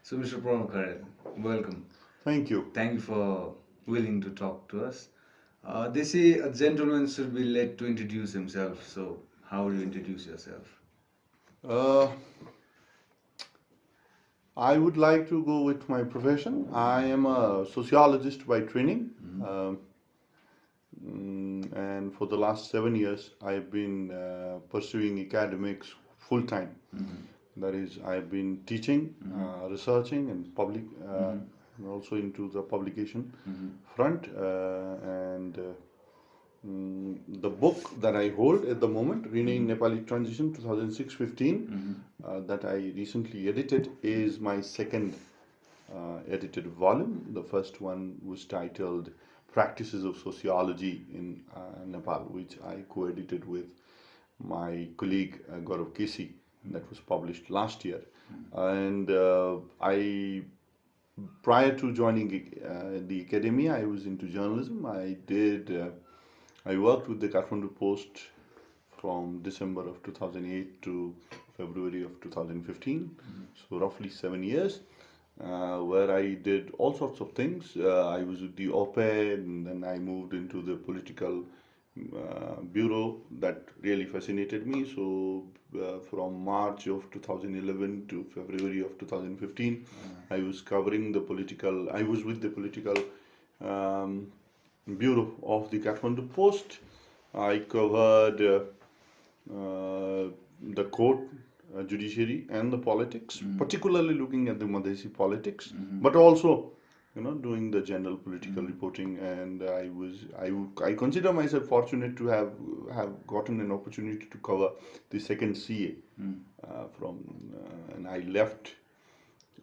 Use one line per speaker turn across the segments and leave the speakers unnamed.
So, Mr. Pranab Kharel, welcome.
Thank you.
Thank you for willing to talk to us. They say a gentleman should be led to introduce himself. So, how do you introduce yourself?
Uh, I would like to go with my profession. I am a sociologist by training, um, and for the last 7 years, I've been pursuing academics full time. That is, I've been teaching, researching, and also into the publication front. The book that I hold at the moment, Reading Nepali Transition 2006-15, that I recently edited, is my second edited volume. The first one was titled Practices of Sociology in Nepal, which I co-edited with my colleague Gaurav Kesi. That was published last year. And prior to joining the academia, I was into journalism. I worked with the Kathmandu Post from December of 2008 to February of 2015, so roughly 7 years, where I did all sorts of things. I was with the op-ed, and then I moved into the political bureau. That really fascinated me. So from March of 2011 to February of 2015, I was covering the political. I was with the political um, bureau of the Kathmandu Post. I covered the court, judiciary, and the politics, particularly looking at the Madhesi politics, but also, doing the general political reporting. And I consider myself fortunate to have gotten an opportunity to cover the second CA and I left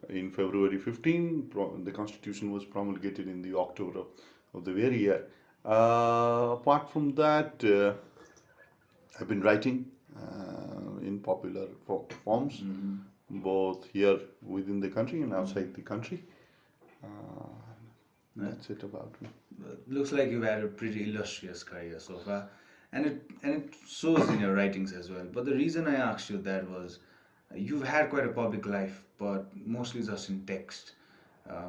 in February 15. The constitution was promulgated in the October of the very year. Apart from that, I've been writing in popular forms, both here within the country and outside the country. That's it about me.
Looks like you've had a pretty illustrious career so far, and it shows in your writings as well. But the reason I asked you that was you've had quite a public life, but mostly just in text.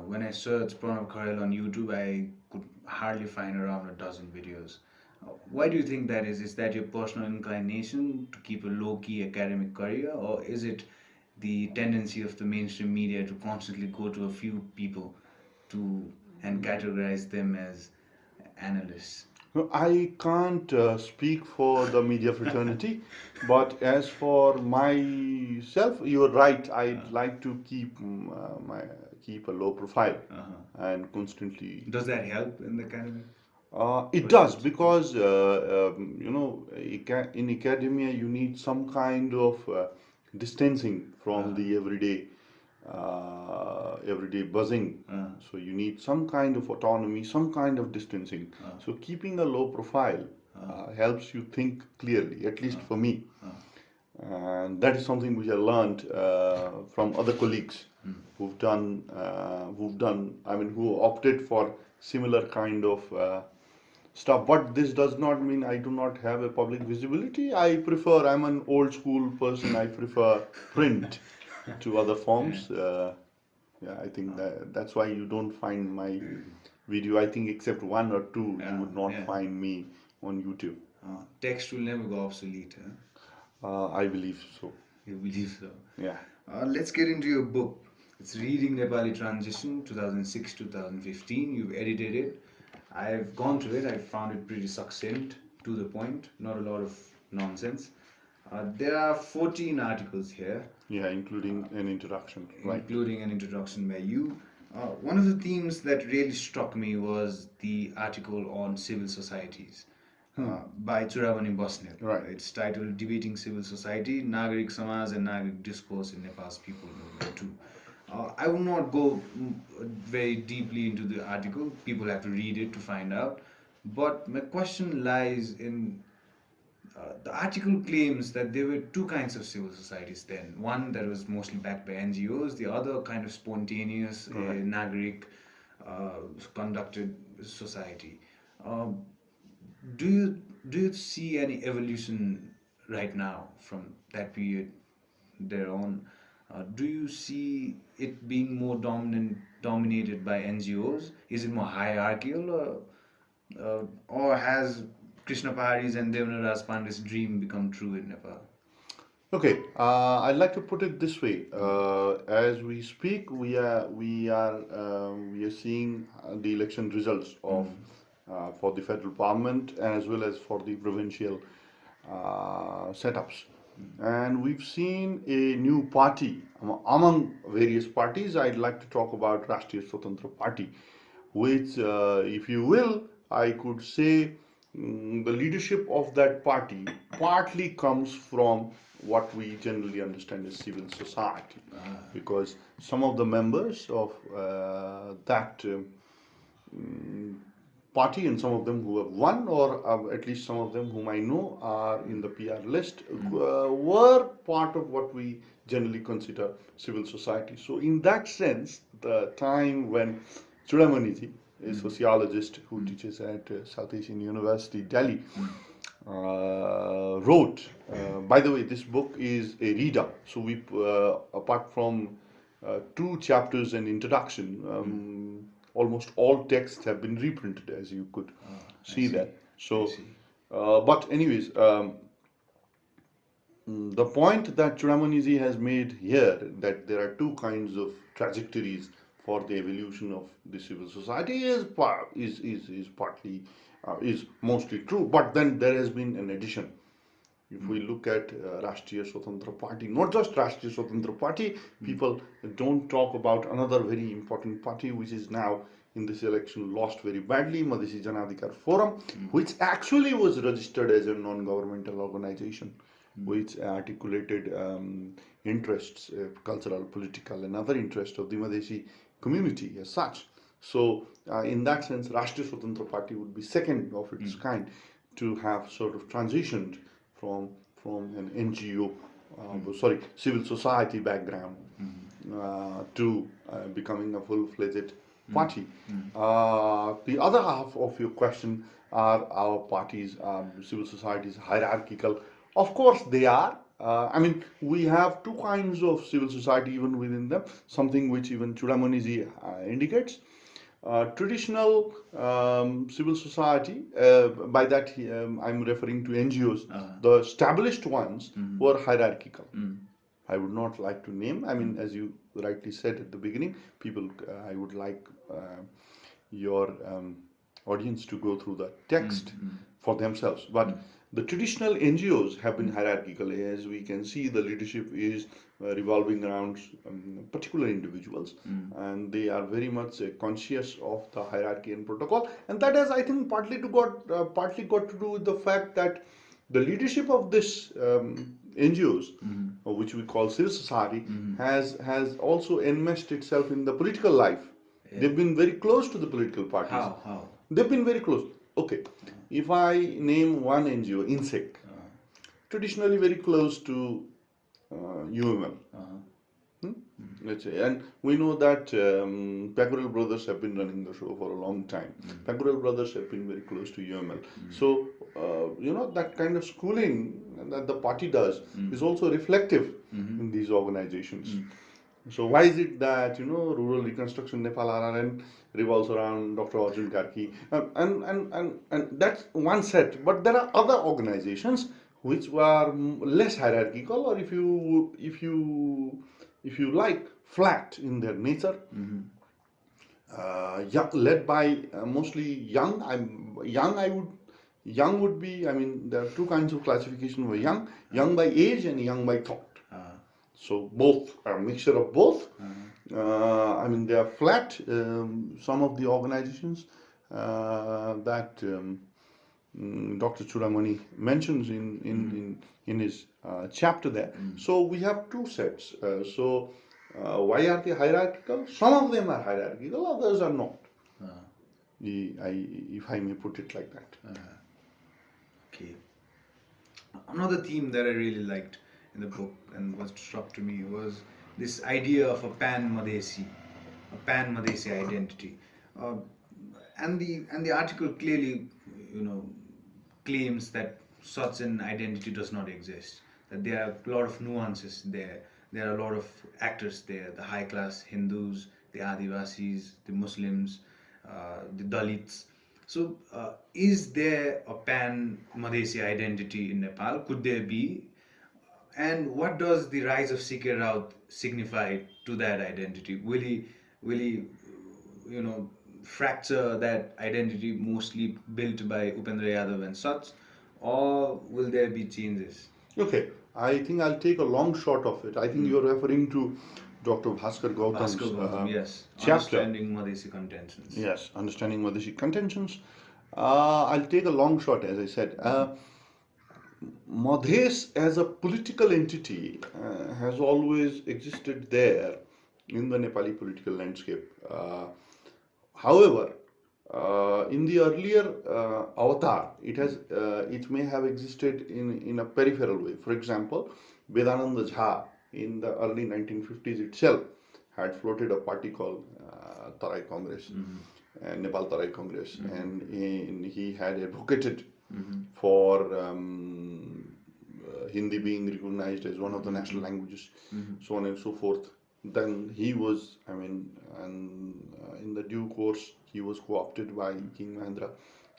When I searched Pranab Kharel on YouTube, I could hardly find around a dozen videos. Why do you think that is? Is that your personal inclination to keep a low key academic career, or is it the tendency of the mainstream media to constantly go to a few people to and categorize them as analysts?
No, I can't speak for the media fraternity, but as for myself, you're right. I'd like to keep a low profile and constantly.
Does that help in the academic?
It does because in academia you need some kind of distancing from the everyday buzzing. So you need some kind of autonomy, some kind of distancing. So keeping a low profile helps you think clearly, at least for me. And that is something which I learned from other colleagues who opted for similar kind of stuff. But this does not mean I do not have a public visibility. I'm an old school person. I prefer print to other forms. Yeah, I think that's why you don't find my video. I think except one or two, you would not find me on YouTube.
Text will never go obsolete, huh?
I believe so.
You believe so?
Yeah.
Let's get into your book. It's Reading Nepali Transition 2006-2015. You've edited it. I've gone through it. I found it pretty succinct, to the point, not a lot of nonsense. There are 14 articles here.
Yeah, including an introduction. Right.
Including an introduction by you. One of the themes that really struck me was the article on civil societies by Churabani Basnet.
Right.
It's titled Debating Civil Society, Nagarik Samaj and Nagarik Discourse in Nepal's People Movement 2. I will not go very deeply into the article. People have to read it to find out. But my question lies in the article claims that there were two kinds of civil societies then. One that was mostly backed by NGOs, the other kind of spontaneous, Nagarik conducted society. Do you see any evolution right now from that period thereon? Do you see it being more dominated by NGOs? Is it more hierarchical, or has Krishna Pahari's and Devanaraj Pandey's dream become true in Nepal?
Okay, I'd like to put it this way. As we speak, we are seeing the election results of for the federal parliament as well as for the provincial setups, and we've seen a new party among various parties. I'd like to talk about Rashtriya Swatantra Party, which, if you will, I could say the leadership of that party partly comes from what we generally understand as civil society, because some of the members of that party and some of them who have won, or at least some of them whom I know are in the PR list, were part of what we generally consider civil society. So, in that sense, the time when Chudamaniji, a sociologist who teaches at South Asian University, Delhi, wrote. By the way, this book is a reader. So we, apart from two chapters and introduction, almost all texts have been reprinted, as you could see that. So, but anyways, the point that Chudamaniji has made here, that there are two kinds of trajectories for the evolution of the civil society, is partly is mostly true. But then there has been an addition. If we look at Rashtriya Swatantra Party, not just Rashtriya Swatantra Party, people don't talk about another very important party which is now in this election lost very badly, Madhesi Janadhikar Forum, which actually was registered as a non-governmental organization, which articulated interests, cultural, political, and other interests of the Madhesi community as such. So, in that sense, Rashtriya Swatantra Party would be second of its kind to have sort of transitioned from an NGO, civil society background to becoming a full-fledged party. The other half of your question, are our parties, civil societies, hierarchical? Of course, they are. I mean, we have two kinds of civil society even within them, something which even Chudamaniji indicates. Traditional civil society, by that I'm referring to NGOs, the established ones were hierarchical. I would not like to name, I mean, as you rightly said at the beginning, people, I would like your audience to go through the text for themselves. But the traditional NGOs have been hierarchical. As we can see, the leadership is revolving around particular individuals, and they are very much conscious of the hierarchy and protocol. And that has, I think, partly got to do with the fact that the leadership of this NGOs, which we call civil society, has also enmeshed itself in the political life. Yeah. They've been very close to the political parties.
How?
They've been very close. Okay, if I name one NGO, INSEC, traditionally very close to UML. Let's say, and we know that Pacurel brothers have been running the show for a long time. Pacurel brothers have been very close to UML. So, that kind of schooling that the party does is also reflective in these organizations. So why is it that Rural Reconstruction Nepal RRN revolves around Dr. Arjun Karki, and that's one set. But there are other organizations which were less hierarchical, or if you like, flat in their nature. Led by mostly young. Young would be. I mean, there are two kinds of classification of young by age and young by thought. So both, a mixture of both. I mean, they are flat. Some of the organizations that Dr. Chudamani mentions in his chapter there. So we have two sets. Why are they hierarchical? Some of them are hierarchical, others are not. If I may put it like that.
Okay. Another theme that I really liked in the book and what struck to me was this idea of a pan-Madhesi identity, and the article clearly, claims that such an identity does not exist. That there are a lot of nuances there. there are a lot of actors there, the high class Hindus, the Adivasis, the Muslims, the Dalits. So, is there a pan-Madhesi identity in Nepal? Could there be? And what does the rise of CK Raut signify to that identity? Will he, fracture that identity mostly built by Upendra Yadav and such, or will there be changes?
Okay, I think I'll take a long shot of it. I think you're referring to Dr. Bhaskar
Bhaskar
Gautam's
Gautam, yes.
chapter.
Understanding Madhesi contentions.
Yes, understanding Madhesi contentions. I'll take a long shot, as I said. Madhes as a political entity has always existed there in the Nepali political landscape. However, in the earlier avatar, it may have existed in a peripheral way. For example, Vedananda Jha in the early 1950s itself had floated a party called Tarai Congress, Nepal Tarai Congress, and he had advocated for Hindi being recognized as one of the national languages, so on and so forth. Then he was, in the due course, he was co-opted by King Mahendra,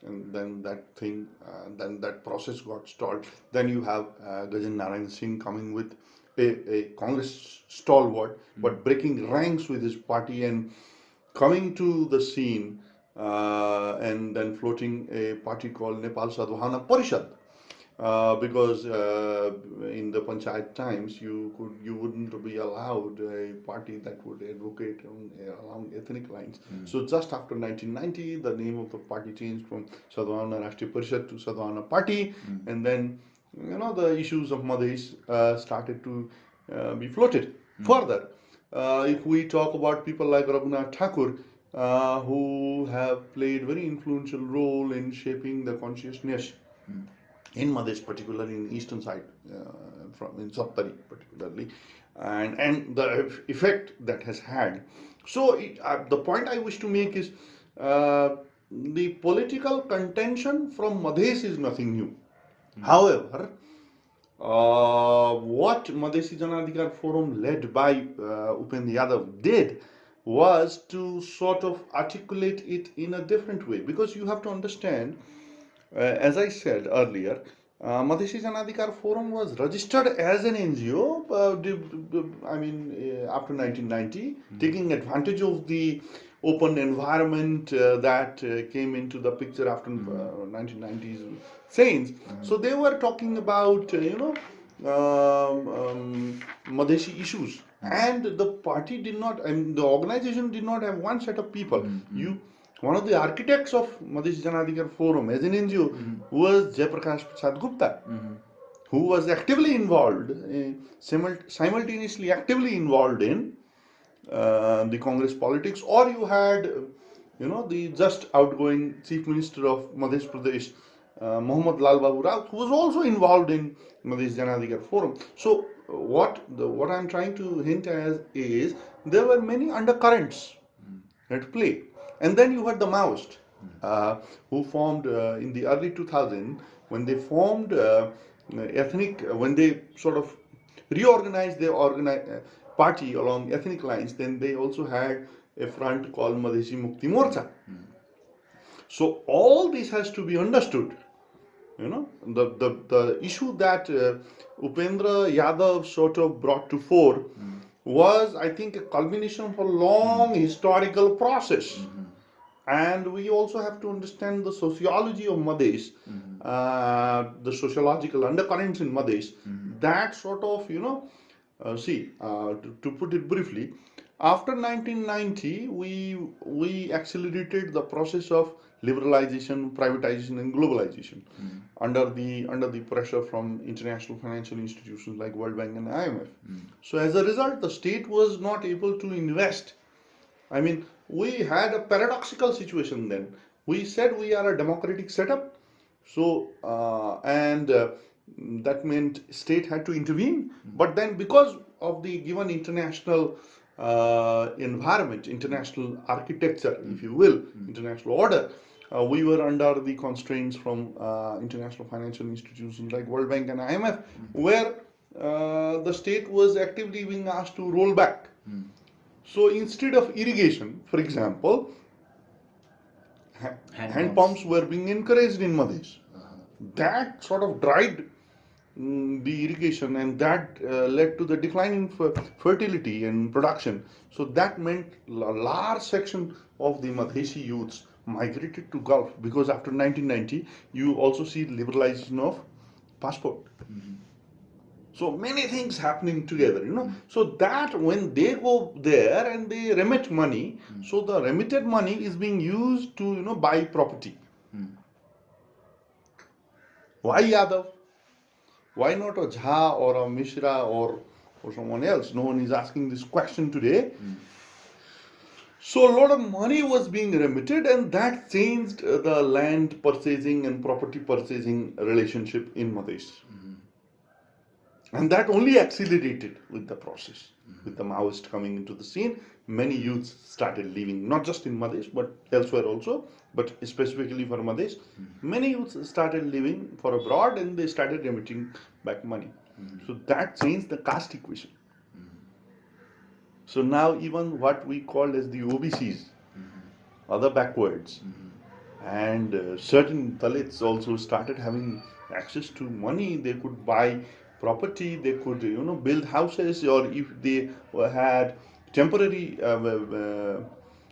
and then then that process got stalled. Then you have Gajan Narayan Singh coming with a Congress stalwart, but breaking ranks with his party and coming to the scene, and then floating a party called Nepal Sadhvana Parishad. Because in the panchayat times you wouldn't be allowed a party that would advocate along ethnic lines. So just after 1990, the name of the party changed from Sadhvana Rashtriya Parishad to Sadhvana Party, and then the issues of Madhes started to be floated further. If we talk about people like Raghunath Thakur, who have played very influential role in shaping the consciousness in Madhesh, particularly in eastern side, in Saptari particularly, and the effect that has had. So the point I wish to make is the political contention from Madhesh is nothing new. However, what Madhesi Janadhikar Forum led by Upendra Yadav did was to sort of articulate it in a different way, because you have to understand, as I said earlier, Madhesi Janadhikar Forum was registered as an NGO, after 1990, taking advantage of the open environment that came into the picture after 1990s scenes. So they were talking about, Madhesi issues. And the party did not, the organization did not have one set of people. One of the architects of Madhesi Janadhikar Forum as an NGO was Jayaprakash Prasad Gupta, who was actively involved, simultaneously actively involved in the Congress politics. Or you had, the just outgoing Chief Minister of Madhya Pradesh, Mohammad Lal Babu Raut, who was also involved in Madhesi Janadhikar Forum. So what I'm trying to hint as is there were many undercurrents at play. And then you had the Maoists, who formed in the early 2000s, when they formed when they sort of reorganized their party along ethnic lines. Then they also had a front called Madhesi Mukti Morcha. So all this has to be understood. The issue that Upendra Yadav sort of brought to fore was, I think, a culmination of a long historical process. And we also have to understand the sociology of Madhesh, the sociological undercurrents in Madhesh, that sort of, to put it briefly, after 1990, we accelerated the process of liberalization, privatization, and globalization under the pressure from international financial institutions like World Bank and IMF. So as a result, the state was not able to invest. We had a paradoxical situation then. We said we are a democratic setup, so that meant state had to intervene. But then, because of the given international environment, international architecture, if you will, international order, we were under the constraints from international financial institutions like World Bank and IMF, where the state was actively being asked to roll back. So instead of irrigation, for example, hand pumps were being encouraged in Madhesh. That sort of dried the irrigation, and that led to the decline in fertility and production. So that meant a large section of the Madhesi youths migrated to Gulf, because after 1990 you also see liberalization of passport. So many things happening together, So that when they go there and they remit money, so the remitted money is being used to, buy property. Why Yadav? Why not a Jha or a Mishra or someone else? No one is asking this question today. So a lot of money was being remitted, and that changed the land purchasing and property purchasing relationship in Madhesh. And that only accelerated with the process. With the Maoists coming into the scene, many youths started leaving, not just in Madhesh, but elsewhere also, but specifically for Madhesh. Many youths started leaving for abroad, and they started remitting back money. So that changed the caste equation. So now even what we call as the OBCs, other backwards, and certain Dalits also started having access to money. They could buy property, they could build houses, or if they had temporary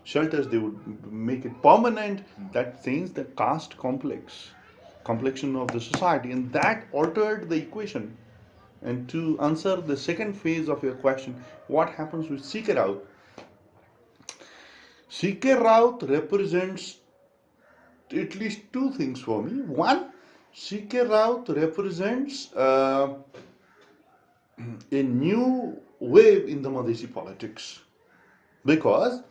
shelters, they would make it permanent. That changed the caste complexion of the society, and that altered the equation. And to answer the second phase of your question, what happens with Seeker Raut? Seeker Raut represents at least two things for me. One, Seeker Raut represents a new wave in the Madhesi politics, because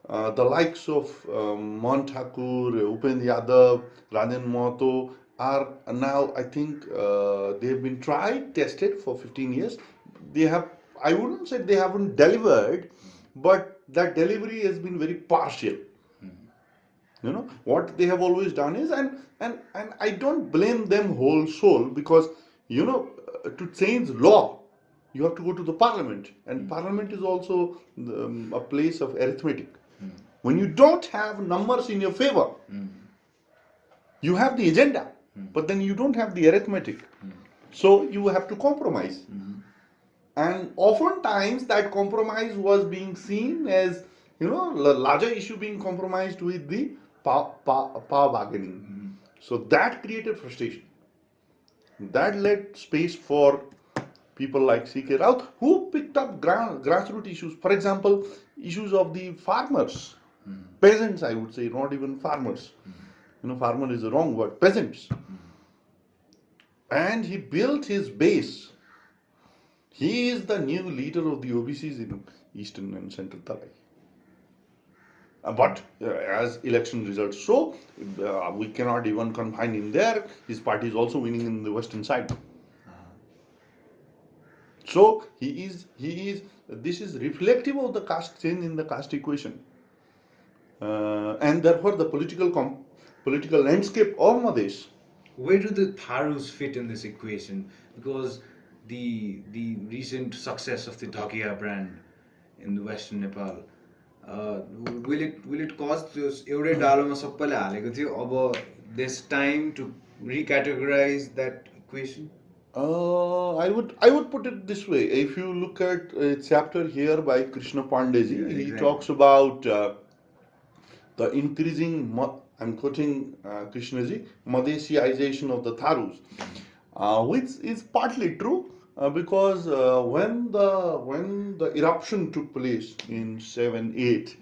the likes of Mon Thakur, Upendra Yadav, Rajan Mahato are now, I think, they've been tried, tested for 15 years. They have, I wouldn't say they haven't delivered, but that delivery has been very partial. What they have always done is, and I don't blame them whole soul, because to change law you have to go to the parliament, and parliament is also a place of arithmetic. When you don't have numbers in your favor, you have the agenda, but then you don't have the arithmetic, so you have to compromise. And oftentimes that compromise was being seen as the larger issue being compromised with the power bargaining. So that created frustration. That led space for people like C.K. Raut, who picked up grassroots issues. For example, issues of the farmers, peasants, I would say, not even farmers. Farmer is the wrong word, peasants. And he built his base. He is the new leader of the OBCs in Eastern and Central Tarai. But as election results show, we cannot even confine him there. His party is also winning in the western side. So this is reflective of the caste change in the caste equation. And therefore the political landscape of Madhesh.
Where do the Tharus fit in this equation? Because the recent success of the Dhakia brand in the Western Nepal, will it cause this एउटै डालोमा सबैले हालेको थियो, अब there's time to recategorize that equation?
I would put it this way. If you look at a chapter here by Krishna Pandeyji, he talks about the increasing, I'm quoting Krishnaji, Madhesiization of the Tharus, which is partly true, because when the eruption took place in 7-8,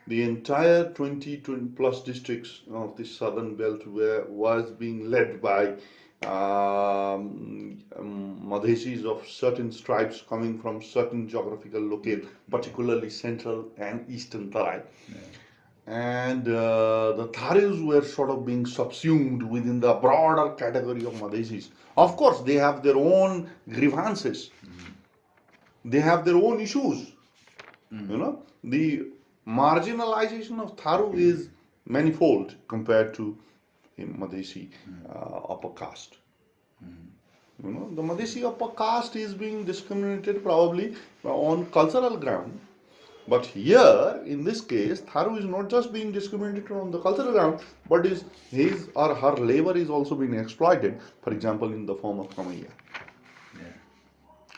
the entire 20 plus districts of the southern belt was being led by Madhesis of certain stripes coming from certain geographical locale, particularly central and eastern Tarai. Yeah. And the Tharus were sort of being subsumed within the broader category of Madhesis. Of course, they have their own grievances. They have their own issues. The marginalization of Tharu is manifold compared to Madhesi upper caste. The Madhesi upper caste is being discriminated probably on cultural ground. But here, in this case, Tharu is not just being discriminated on the cultural ground, but his or her labor is also being exploited, for example, in the form of Kamaiya.
Yeah.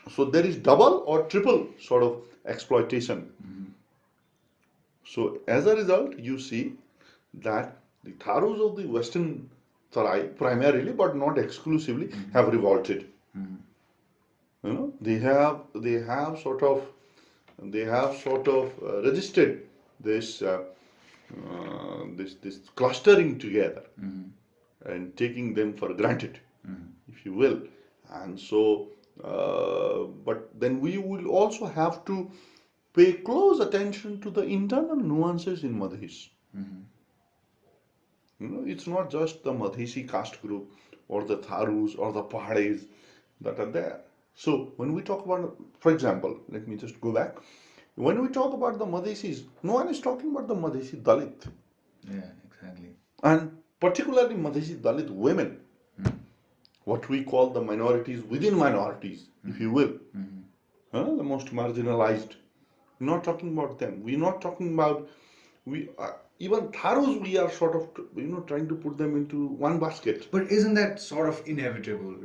So there is double or triple sort of exploitation. So as a result, you see that the Tharus of the Western Tarai, primarily but not exclusively, have revolted. They have sort of resisted this this clustering together and taking them for granted, if you will. And so, but then we will also have to pay close attention to the internal nuances in Madhis. It's not just the Madhesi caste group or the Tharus or the Pahades that are there. So when we talk about, for example, let me just go back. When we talk about the Madhesis, no one is talking about the Madhesi Dalit.
Yeah, exactly.
And particularly Madhesi Dalit women, what we call the minorities within minorities, if you will, the most marginalized. We're not talking about them. We're not talking about, even Tharus, we are sort of, trying to put them into one basket.
But isn't that sort of inevitable,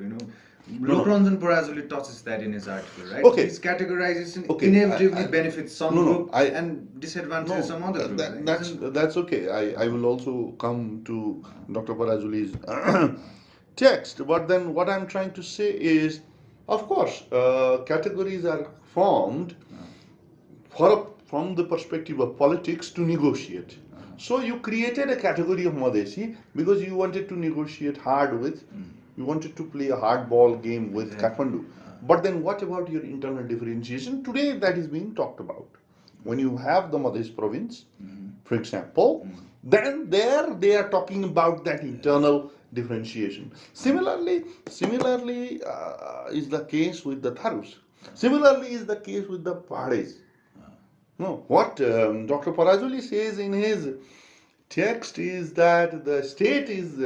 No.
Lokranjan Parazuli touches that in his article, right?
Okay.
His categorization
Okay.
inevitably benefits some group
I-
and disadvantages some other group. right?
That's okay. I will also come to Dr. Parazuli's text. But then what I'm trying to say is, of course, categories are formed from the perspective of politics to negotiate. So you created a category of Madhesi because you wanted to negotiate hard with, you wanted to play a hardball game with Kathmandu. But then what about your internal differentiation? Today that is being talked about. When you have the Madhesi province, for example, then there they are talking about that internal differentiation. Similarly is the case with the Tharus. Similarly is the case with the Pahades. No, what Dr. Parazuli says in his text is that the state is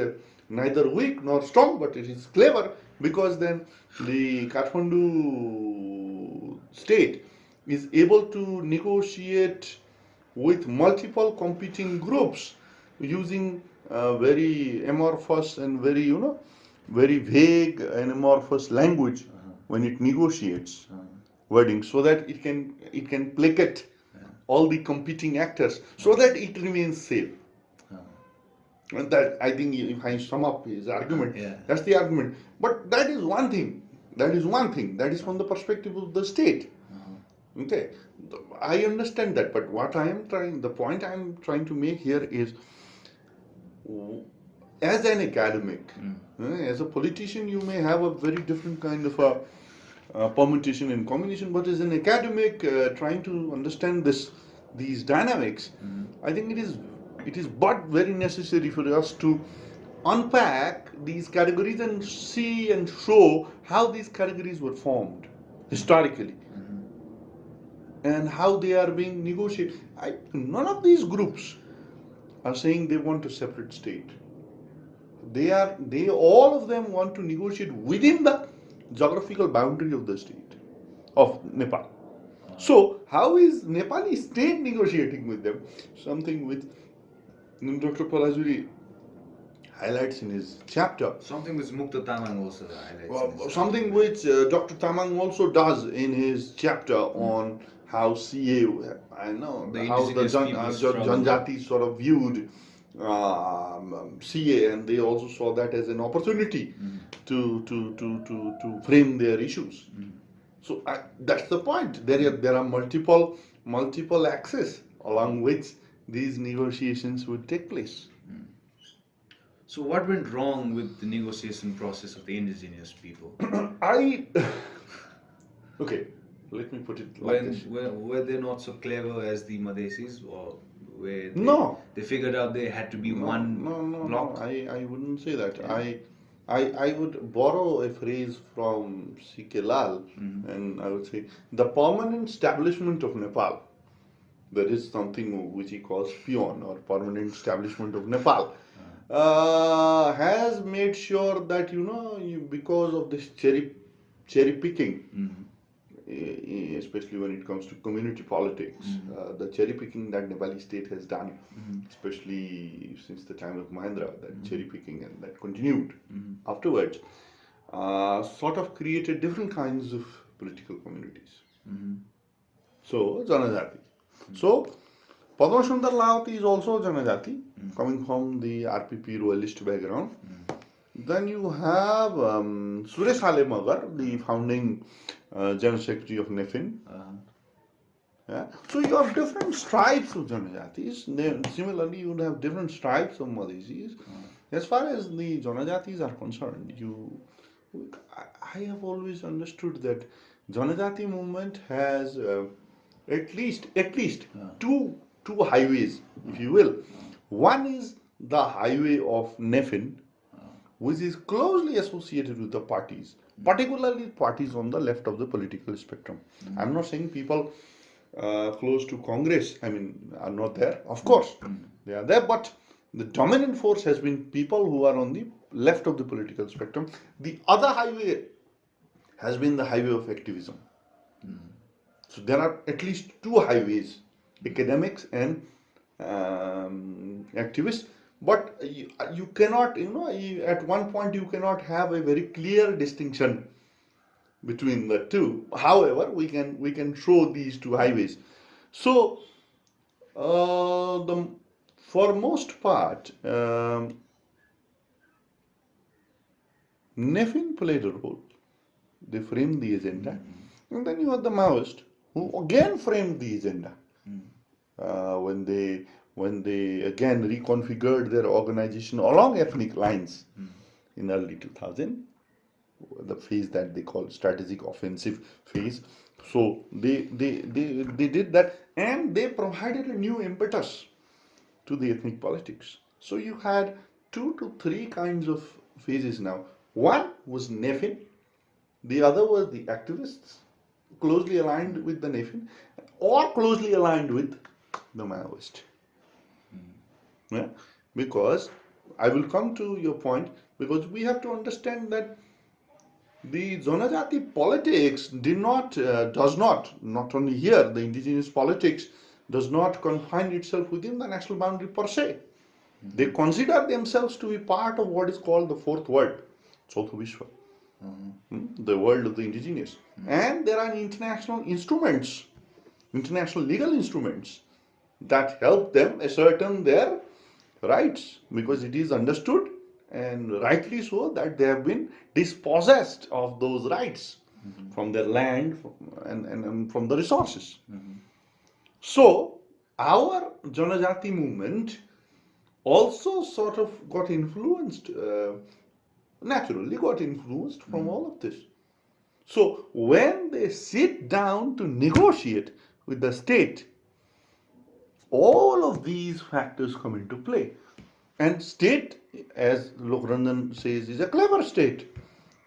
neither weak nor strong, but it is clever because then the Kathmandu state is able to negotiate with multiple competing groups using very amorphous and very very vague and amorphous language when it negotiates wording, so that it can placate all the competing actors so that it remains safe. And that, I think, if I sum up his argument, that's the argument. But that is one thing. That is from the perspective of the state. Okay, I understand that. But the point I am trying to make here is, as an academic, as a politician, you may have a very different kind of a permutation and combination. But as an academic, trying to understand these dynamics, I think it is but very necessary for us to unpack these categories and see and show how these categories were formed historically and how they are being negotiated. None of these groups are saying they want a separate state. They all of them want to negotiate within the geographical boundary of the state of Nepal. So how is Nepali state negotiating with them? Something which Dr. Palazuri highlights in his chapter.
Something which Mukta Tamang also highlights.
Something which Dr. Tamang also does in his chapter on how CA, how the Janjati sort of viewed CA, and they also saw that as an opportunity to frame their issues. So that's the point. There are multiple axes along which these negotiations would take place.
So what went wrong with the negotiation process of the indigenous people?
Okay, let me put it like this.
Were they not so clever as the Madhesis, or they figured out they had to be one block?
No, I wouldn't say that. Yeah. I would borrow a phrase from C.K. Lal, and I would say the permanent establishment of Nepal. There is something which he calls PEON, or permanent establishment of Nepal. has made sure that because of this cherry picking, especially when it comes to community politics, the cherry picking that Nepali state has done, especially since the time of Mahendra, that cherry picking and that continued afterwards, sort of created different kinds of political communities. So, Janajati. So, Padma Sundar Laut is also Janajati, coming from the RPP royalist background. Then you have Suresh Ale Magar, the founding General Secretary of NEFIN. Yeah. So you have different stripes of Janajatis. Similarly, you would have different stripes of Madhesis. As far as the Janajatis are concerned, I have always understood that Janajati movement has at least two highways, if you will. One is the highway of Nefin, which is closely associated with the parties, particularly parties on the left of the political spectrum. I'm not saying people close to Congress, are not there. Of course, they are there, but the dominant force has been people who are on the left of the political spectrum. The other highway has been the highway of activism. So there are at least two highways, academics and activists. But you cannot, at one point you cannot have a very clear distinction between the two. However, we can show these two highways. So, for most part, Nefin played a role. They framed the agenda, and then you have the Maoist who again framed the agenda when they again reconfigured their organization along ethnic lines in early 2000, the phase that they call strategic offensive phase. So they did that, and they provided a new impetus to the ethnic politics. So you had 2 to 3 kinds of phases now. One was Nefin, the other was the activists, closely aligned with the Nefin, or closely aligned with the Maoist. Yeah? Because I will come to your point, because we have to understand that the Janajati politics does not only here, the indigenous politics does not confine itself within the national boundary per se. They consider themselves to be part of what is called the fourth world, Chautha Vishwa, the world of the indigenous. And there are international instruments, international legal instruments that help them ascertain their rights, because it is understood, and rightly so, that they have been dispossessed of those rights from their land and from the resources. So, our Janajati movement also sort of got influenced, naturally got influenced from all of this. So, when they sit down to negotiate with the state, all of these factors come into play. And state, as Lokranjan says, is a clever state.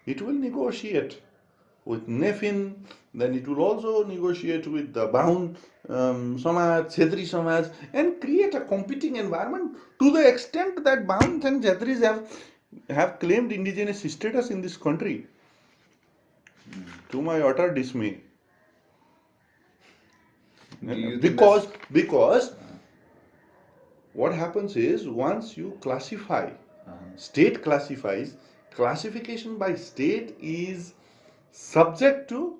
It will negotiate with Nefin, then it will also negotiate with the Bahun Samaj, Chettri Samaj, and create a competing environment to the extent that Bahuns and Chetris have claimed indigenous status in this country. To my utter dismay. Because what happens is, once you classify, state classifies, classification by state is subject to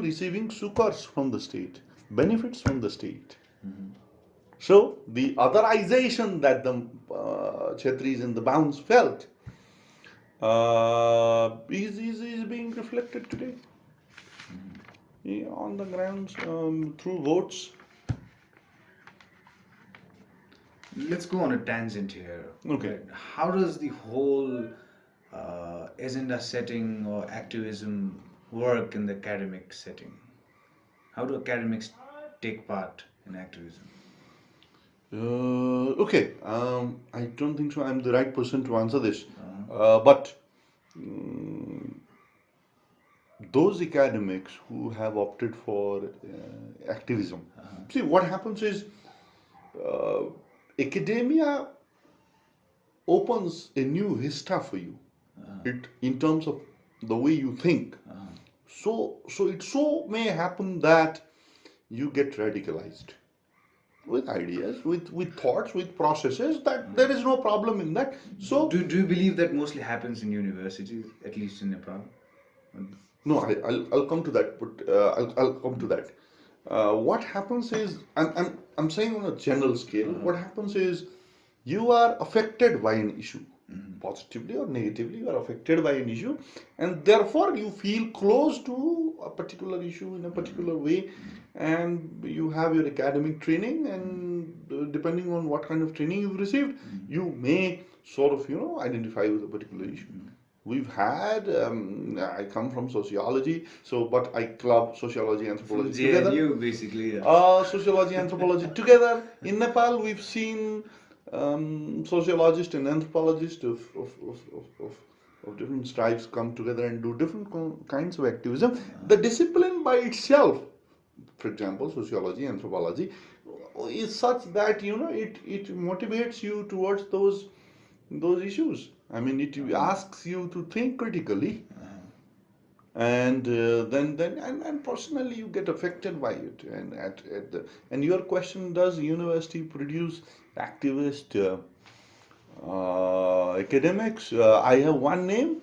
receiving succors from the state, benefits from the state. So the otherization that the Chetris and the Bahuns felt is being reflected today on the grounds through votes.
Let's go on a tangent here.
Okay.
How does the whole agenda setting or activism work in the academic setting? How do academics take part in activism?
Okay, I don't think so. I'm the right person to answer this. But those academics who have opted for activism, see, what happens is academia opens a new vista for you. It in terms of the way you think. So it so may happen that you get radicalized with ideas, with thoughts, with processes. That there is no problem in that. So
Do you believe that mostly happens in universities, at least in Nepal?
no, I'll come to that, but I'll come to that. What happens is, I'm saying on a general scale, what happens is you are affected by an issue, positively or negatively, you are affected by an issue, and therefore you feel close to a particular issue in a particular way, and you have your academic training, and depending on what kind of training you've received, you may sort of, identify with a particular issue. We've had, I come from sociology, but I club sociology, anthropology together.
JNU, basically.
Sociology, anthropology together. In Nepal, we've seen sociologists and anthropologists of different stripes come together and do different kinds of activism. The discipline by itself, for example, sociology, anthropology, is such that it motivates you towards those issues. I mean, it asks you to think critically, and then personally you get affected by it. And your question: does university produce activist academics? I have one name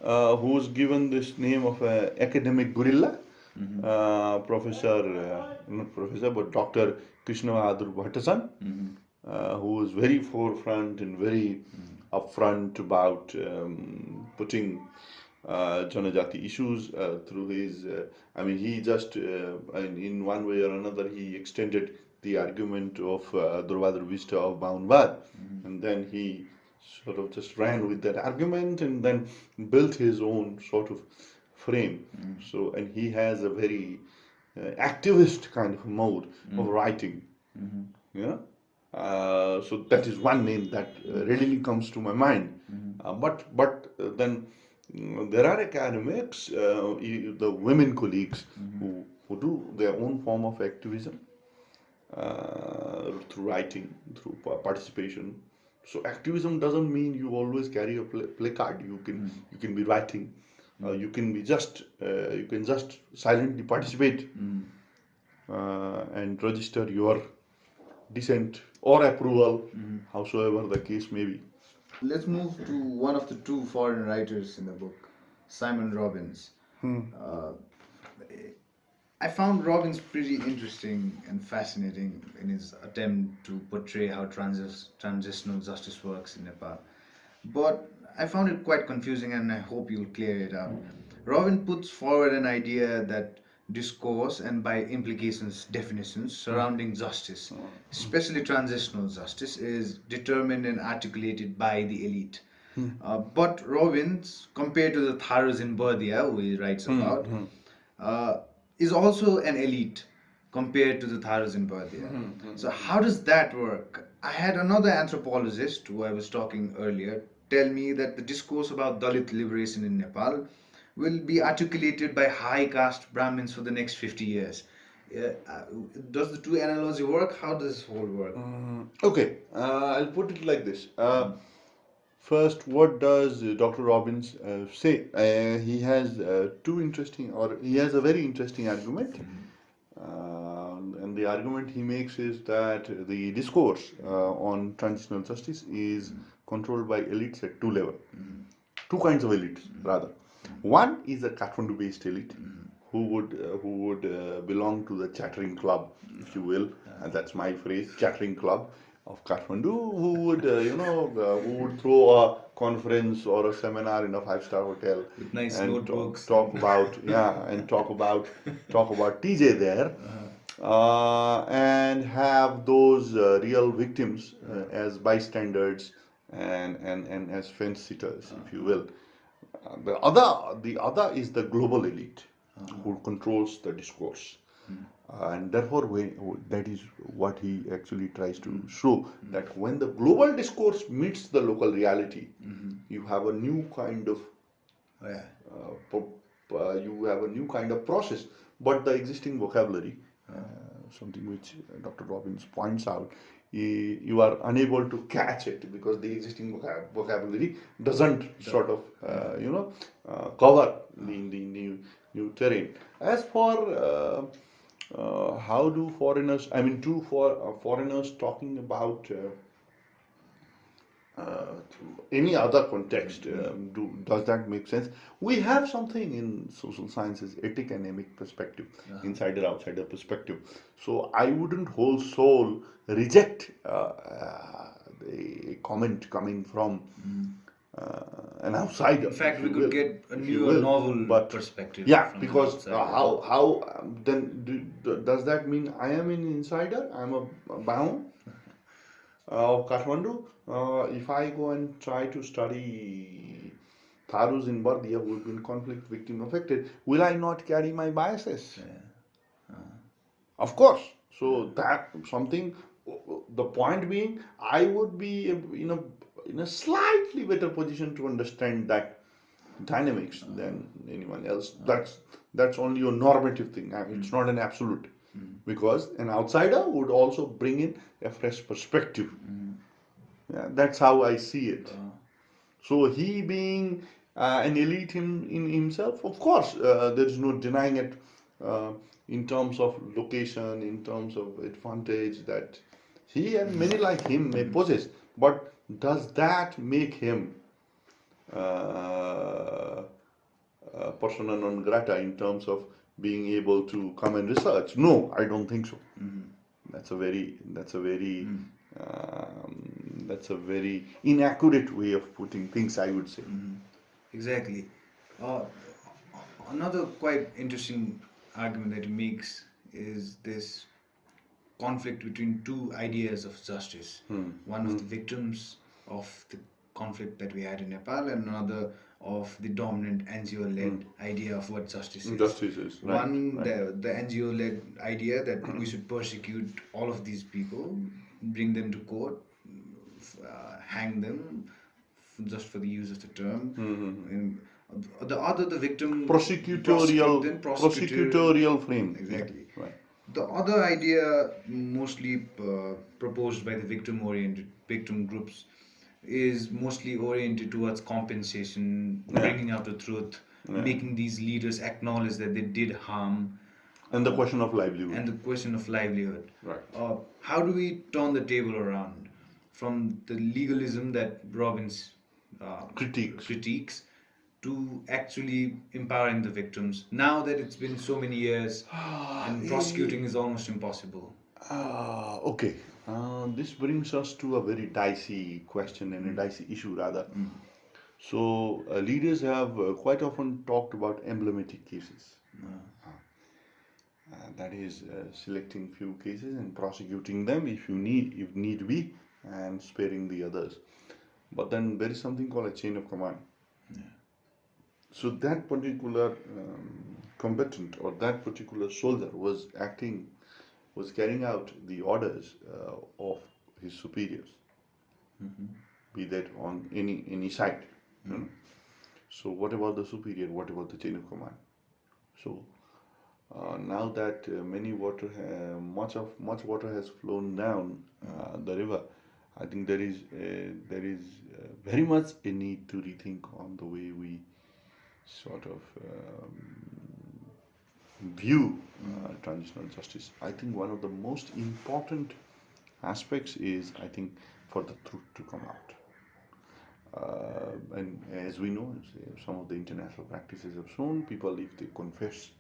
who's given this name of academic gorilla, not professor, but Dr. Krishna Bahadur Bhattasan, who is very forefront and very upfront about putting Janajati issues through his. He just, in one way or another, he extended the argument of Durvadur Vista of Bahun-Chettri, and then he sort of just ran with that argument and then built his own sort of frame. So, and he has a very activist kind of mode of writing. Yeah. So that is one name that readily comes to my mind. But then there are academics, the women colleagues who do their own form of activism through writing, through participation. So activism doesn't mean you always carry a placard. You can be writing. You can just silently participate and register your dissent or approval, howsoever the case may be.
Let's move to one of the two foreign writers in the book, Simon Robbins. I found Robbins pretty interesting and fascinating in his attempt to portray how transitional justice works in Nepal. But I found it quite confusing, and I hope you'll clear it out. Robbins puts forward an idea that discourse and by implications definitions surrounding justice, especially transitional justice, is determined and articulated by the elite. But Robbins, compared to the Tharus in Bardia, who he writes about, is also an elite compared to the Tharus in Bardia. So how does that work? I had another anthropologist who I was talking earlier tell me that the discourse about Dalit liberation in Nepal will be articulated by high caste Brahmins for the next 50 years. Does the two analogy work? How does this whole work?
Okay, I'll put it like this. First, what does Dr. Robbins say? He has he has a very interesting argument. And the argument he makes is that the discourse on transitional justice is controlled by elites at two levels. Two kinds of elites, rather. One is a Kathmandu-based elite who would belong to the chattering club, if you will, and that's my phrase, chattering club of Kathmandu, who would who would throw a conference or a seminar in a five-star hotel
with nice
and
notebooks.
talk about TJ there, and have those real victims as bystanders and as fence sitters, if you will. The other is the global elite who controls the discourse. And therefore, that is what he actually tries to show, that when the global discourse meets the local reality, you have a new kind of process, but the existing vocabulary something which Dr. Robbins points out. You are unable to catch it because the existing vocabulary doesn't sort of cover the new terrain. As for how do foreigners, I mean, for foreigners talking about any other context, does that make sense? We have something in social sciences, ethic and emic perspective, insider outsider perspective. So I wouldn't whole soul reject a comment coming from an outsider.
In fact,
if
we
you
could
will,
get a
if you
new,
will.
novel
But
perspective
yeah,
from an
because
outsider.
how then does that mean I am an insider? I'm a Bahun of Kathmandu. If I go and try to study Tharu's in Bardia who have been conflict victim affected, will I not carry my biases? Of course. So that something. The point being, I would be in a slightly better position to understand that dynamics than anyone else. That's only a normative thing. It's not an absolute, because an outsider would also bring in a fresh perspective. Yeah, that's how I see it. So he being an elite in himself, of course, there is no denying it in terms of location, in terms of advantage that he and many like him may possess. But does that make him persona non grata in terms of being able to come and research? No, I don't think so. That's a very inaccurate way of putting things, I would say.
Exactly. Uh, Another quite interesting argument that he makes is this conflict between two ideas of justice. One of the victims of the conflict that we had in Nepal, and another of the dominant NGO-led idea of what justice is.
Justice is, right,
One,
right.
the NGO-led idea that we should persecute all of these people, bring them to court, hang them, just for the use of the term. And the other, the victim,
prosecutorial frame.
Exactly.
Yeah, right.
The other idea, mostly proposed by the victim groups, is mostly oriented towards compensation, bringing out the truth, making these leaders acknowledge that they did harm,
And the question of livelihood.
and the question of livelihood.
Right.
How do we turn the table around from the legalism that Robbins critiques to actually empowering the victims now that it's been so many years and prosecuting is almost impossible?
Okay. This brings us to a very dicey question and a dicey issue, rather. So, leaders have quite often talked about emblematic cases. That is, selecting few cases and prosecuting them if need be, and sparing the others. But then there is something called a chain of command. So that particular combatant or that particular soldier was carrying out the orders of his superiors, be that on any side. You know? So what about the superior? What about the chain of command? So now that much water has flown down the river, I think there is very much a need to rethink on the way we sort of view transitional justice. I think one of the most important aspects is, I think, for the truth to come out. And as we know, some of the international practices have shown people, if they confess,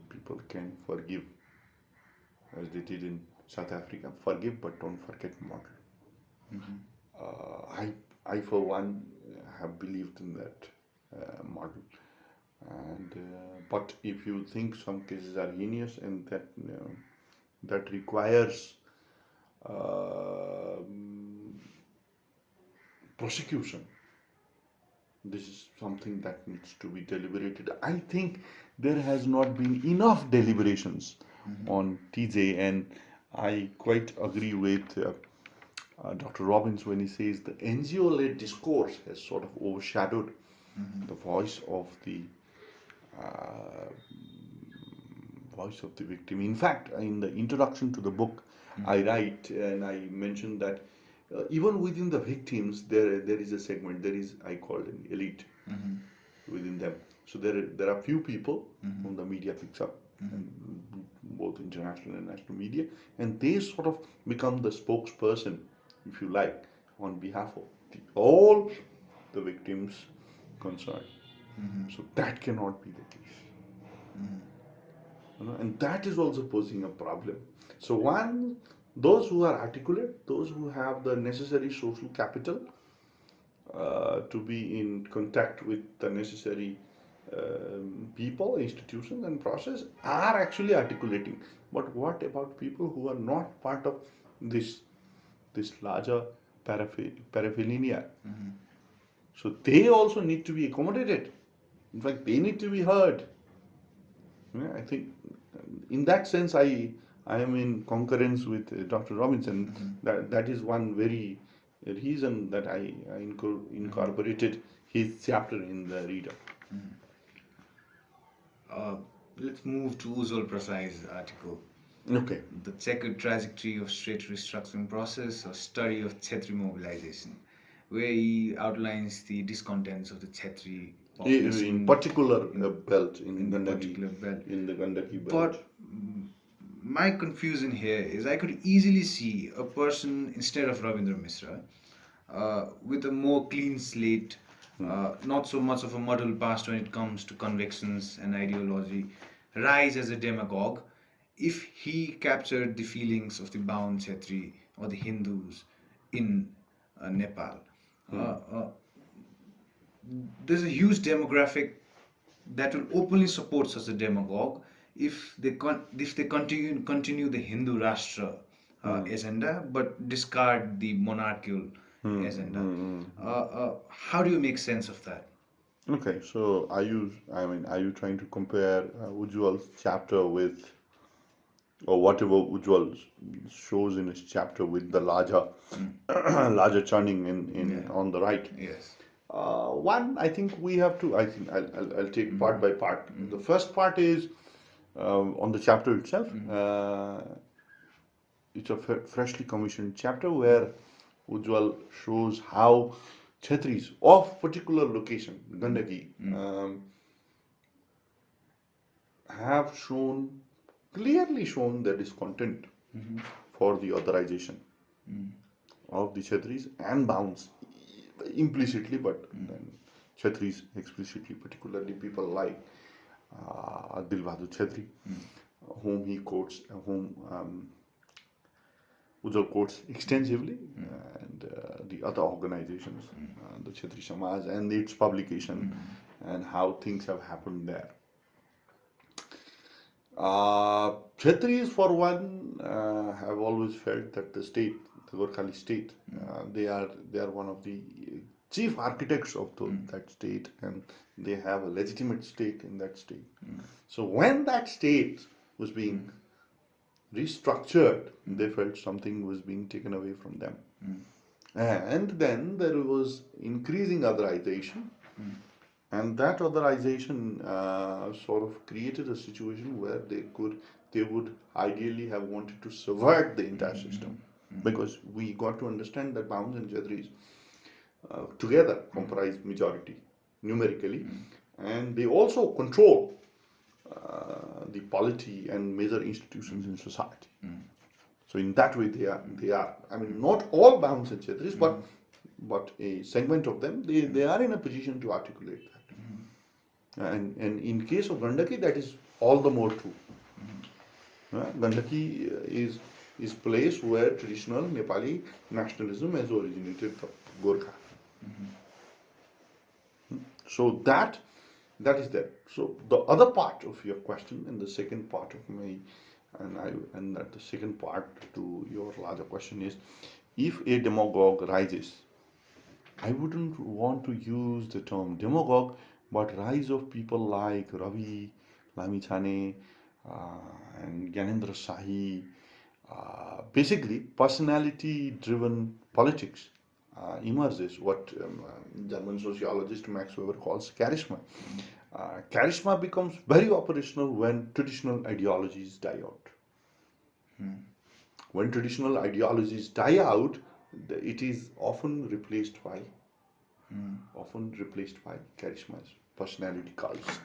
people can forgive, as they did in South Africa. Forgive but don't forget model. I for one have believed in that model. And but if you think some cases are heinous and that requires prosecution, this is something that needs to be deliberated. I think there has not been enough deliberations on TJ, and I quite agree with Dr. Robbins when he says the NGO-led discourse has sort of overshadowed the voice of the voice of the victim. In fact, in the introduction to the book, I write and I mentioned that even within the victims, there is a segment. There is, I call it an elite within them. So there are few people whom the media picks up, and both international and national media, and they sort of become the spokesperson, if you like, on behalf of all the victims concerned. So that cannot be the case. And that is also posing a problem. So one, those who are articulate, those who have the necessary social capital to be in contact with the necessary people, institutions, and process are actually articulating. But what about people who are not part of this larger paraphernalia? So they also need to be accommodated. In fact, they need to be heard. Yeah, I think in that sense, I am in concurrence with Dr. Robinson. That is one very reason that I incorporated his chapter in the reader.
Let's move to Ujjwal Prasad's article.
Okay.
The Checkered Trajectory of State Restructuring Process, a study of Chettri mobilization, where he outlines the discontents of the Chettri population
In particular belt in
the
Gandaki,
particular belt.
in the Gandaki belt.
But my confusion here is I could easily see a person instead of Ravindra Misra with a more clean slate, not so much of a muddled past when it comes to convictions and ideology, rise as a demagogue if he captured the feelings of the Bahun-Chettri or the Hindus in Nepal. There's a huge demographic that will openly support such a demagogue if they continue the Hindu Rashtra agenda but discard the monarchical agenda. How do you make sense of that?
Okay, so are you trying to compare Ujjwal's chapter with, or whatever Ujjwal shows in his chapter with the larger larger churning in on the right?
Yes.
One, I think we have to. I think I'll take part by part. The first part is on the chapter itself. It's a freshly commissioned chapter where Ujjwal shows how Chhetris of particular location, Gandaki, have clearly shown their discontent for the authorization of the Chhetris and Bounds implicitly, but then Chhetris explicitly, particularly people like Dilbahadur Chhetri, whom he quotes, whom Ujjwal quotes extensively, and the other organizations, the Chhetri Samaj and its publication, and how things have happened there. Chhetris, for one, have always felt that the state, the Gorkhali state, they are one of the chief architects of that state, and they have a legitimate stake in that state. So when that state was being restructured, they felt something was being taken away from them. And then there was increasing otherization, and that otherization sort of created a situation where they would ideally have wanted to subvert the entire system, because we got to understand that Bounds and Chhetris together comprise majority numerically, and they also control the polity and major institutions in society. So in that way, they are. I mean, not all Bounds and Chhetris, but a segment of them, they are in a position to articulate that. And in case of Gandaki, that is all the more true. Gandaki is place where traditional Nepali nationalism has originated from Gorkha. So that is there. So the other part of your question and the second part of my and that the second part to your larger question is, if a demagogue rises, I wouldn't want to use the term demagogue, but rise of people like Ravi, Lamichhane, and Gyanendra Shahi, basically personality-driven politics emerges, what German sociologist Max Weber calls charisma. charisma becomes very operational when traditional ideologies die out. When traditional ideologies die out, it is often replaced by charisma's personality cults.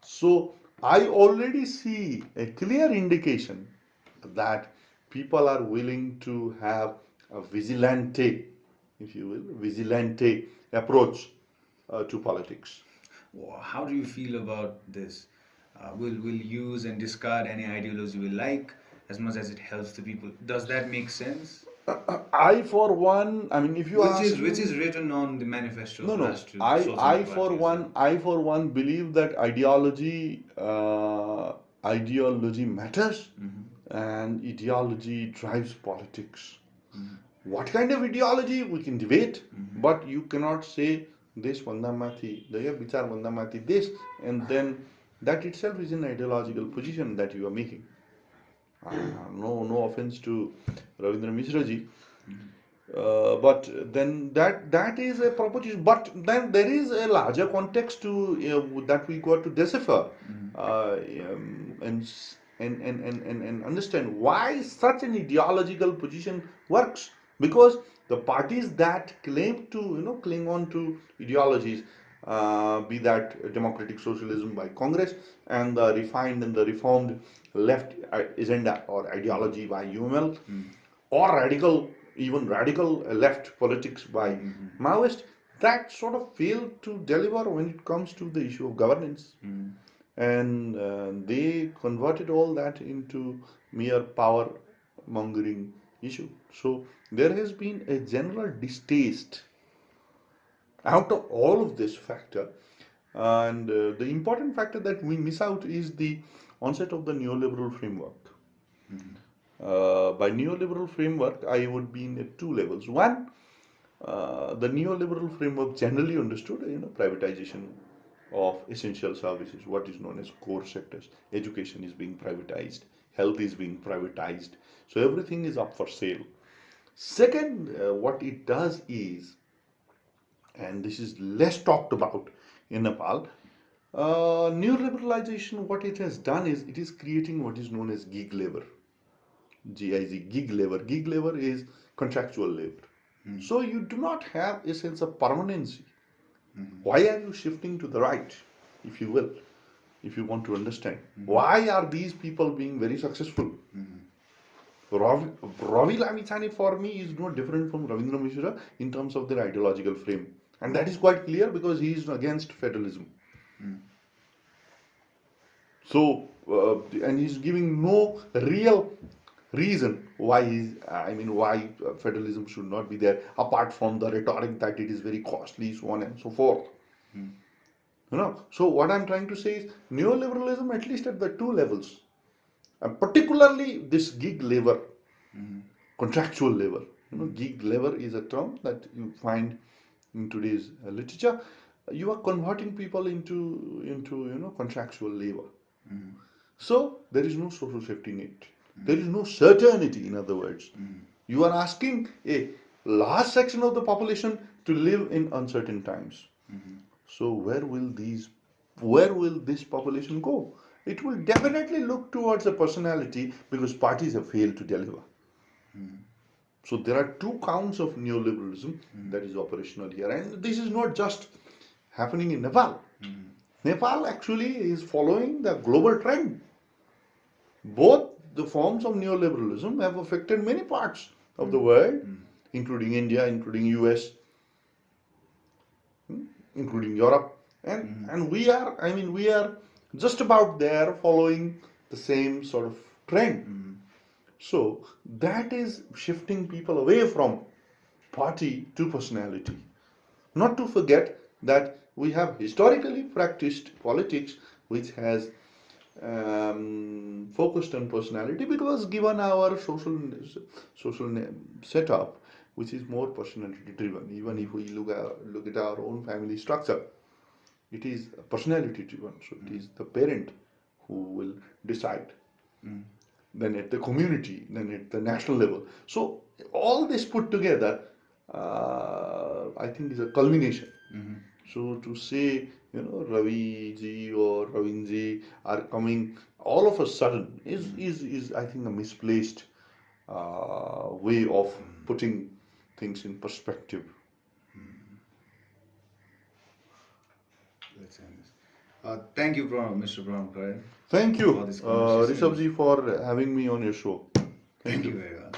So I already see a clear indication that people are willing to have a vigilante, if you will, vigilante approach to politics.
How do you feel about this? Will use and discard any ideology we like as much as it helps the people. Does that make sense?
I, for one, I mean, if you ask
Which
me,
is written on the manifesto
no,
of
no,
Rashtriya Socialist Party as well.
I for one believe that ideology matters, and ideology drives politics. What kind of ideology we can debate, but you cannot say this vandamathi, daya bichar vandamathi this, and then that itself is an ideological position that you are making. No offense to Ravindra Mishra ji, but then that is a proposition. But then there is a larger context to that we got to decipher and understand why such an ideological position works. Because the parties that claim to cling on to ideologies, be that democratic socialism by Congress and the refined and the reformed left agenda or ideology by UML, or even radical left politics by Maoist, that sort of failed to deliver when it comes to the issue of governance. And they converted all that into mere power mongering issue. So there has been a general distaste out of all of this factor. And the important factor that we miss out is the onset of the neoliberal framework. By neoliberal framework, I would be in two levels. One, the neoliberal framework generally understood, privatization of essential services, what is known as core sectors. Education is being privatized, health is being privatized, so everything is up for sale. Second, what it does is, and this is less talked about in Nepal, neoliberalization, what it has done is it is creating what is known as gig labor. GIG, gig labor. Gig labor is contractual labor. So you do not have a sense of permanency. Why are you shifting to the right, if you will, if you want to understand? Why are these people being very successful? Ravi Lamithani for me is no different from Ravindra Mishra in terms of their ideological frame. And that is quite clear because he is against federalism. So, and he's giving no real reason why federalism should not be there, apart from the rhetoric that it is very costly, so on and so forth. So what I'm trying to say is neoliberalism, at least at the two levels, and particularly this gig labor, contractual labor. Gig labor is a term that you find in today's literature. You are converting people into contractual labor. So there is no social safety net. There is no certainty, in other words. You are asking a large section of the population to live in uncertain times. So where will this population go? It will definitely look towards a personality because parties have failed to deliver. So there are two counts of neoliberalism that is operational here, and this is not just happening in Nepal. Nepal actually is following the global trend. Both the forms of neoliberalism have affected many parts of the world, including India, including US, including Europe, and we are just about there following the same sort of trend. So that is shifting people away from party to personality. Not to forget that we have historically practiced politics which has focused on personality because given our social setup, which is more personality driven. Even if we look at our own family structure, it is personality driven. So it is the parent who will decide. Then at the community, then at the national level. So all this put together, I think is a culmination. So to say Ravi ji or Ravin ji are coming all of a sudden is I think a misplaced way of putting things in perspective.
Let's end this. Thank you, Mr. Pranab Kharel,
Thank
for
you,
this conversation.
Rishabh ji, for having me on your show. Thank
Thank
you.
you very much.